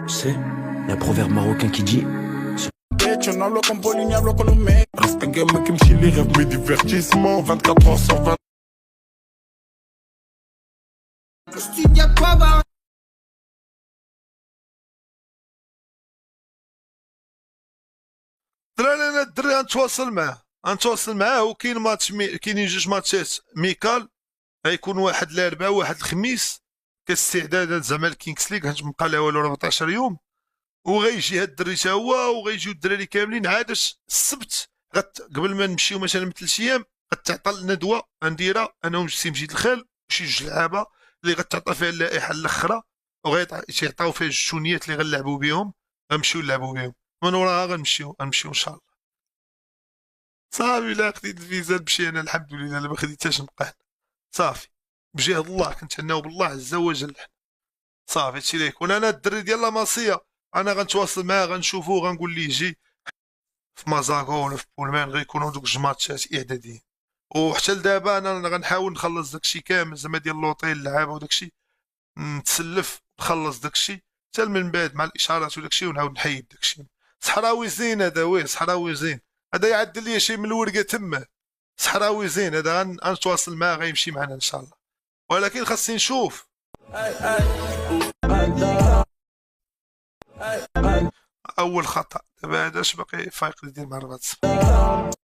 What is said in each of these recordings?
sais, y a un proverbe marocain qui dit Je n'hablo con poli ni hablo con los me. Reste un gamin qui me chie les rêves, mes divertissements. 24 heures sur 20. دراري انا الدري غنتواصل معاه وكاين ماتش كاينين جوج ماتشات ميكال، غيكون واحد الاربعاء وواحد الخميس كاستعدادات زعما الكينغز ليغ، غتبقى لها والو 14 يوم، وغيجي هاد الدري تا هو وغيجيو الدراري كاملين. عاد السبت قبل ما نمشيو مثلا من 3 ايام غتعطى الندوه غنديرها انا ومجسي مجيد الخال وشي جوج لعابه اللي غتعطى فيها اللائحه الاخرى، وغيعطيو فيها الجونيات اللي غنلعبوا بهم، غنمشيو نلعبوا بهم من وراها غنمشيو ان شاء الله. صافي لا خديت الفيزا نمشي انا الحمد لله، لا ما خديتهاش نبقى هنا صافي بجهد الله، كنتهناو بالله عز وجل. صافي هادشي اللي يكون. انا الدري ديال لاماسيا انا غنتواصل معاه غنشوفو غنقول ليه يجي في مازاغو ولا في بولمان، غيكونوا دوك جوج ماتشات اعداديين. وحتى لدابا انا غنحاول نخلص داكشي كامل زعما ديال لوطيل اللعابه وداكشي، نتسلف نخلص داكشي حتى من بعد مع الاشارات وداكشي ونعاود نحيد داكشي. صحراوي زين هذا، ويه صحراوي زين هذا، يعدل لي شي من الورقه تما. صحراوي زين هذا، غنتواصل معاه غيمشي معنا ان شاء الله، ولكن خاصني نشوف. اول خطا دابا هذا اش باقي فايق يدير مع 4-0.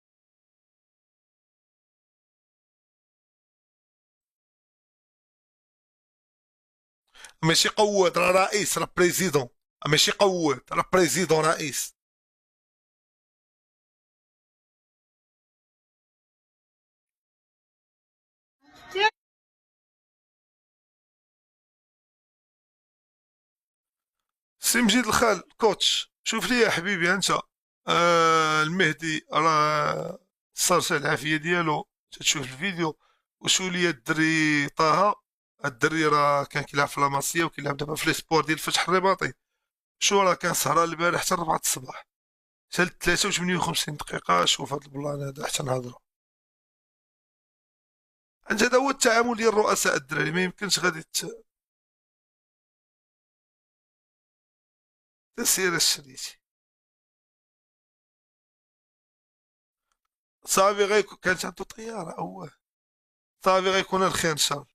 ماشي قواد راه رئيس، راه بريزيدون، ماشي قواد راه بريزيدون رئيس. سي مجيد الخال كوتش، شوف لي يا حبيبي انت المهدي راه صار العافيه ديالو تتشوف الفيديو، وشو لي الدري طه، الدري راه كان كيلعب في لاماسيا وكيلعب دابا في لي سبور ديال الفتح الرباطي. شو راه كان سهران البارح حتى 4 الصباح حتى 53 دقيقه. شوف هاد البلان هذا حتى نهضروا. انت هذا هو التعامل ديال رؤساء الدراري، ما يمكنش غادي تسير الشريتي. صافي كانت عنده طياره هو، صافي غيكون الخير ان شاء الله.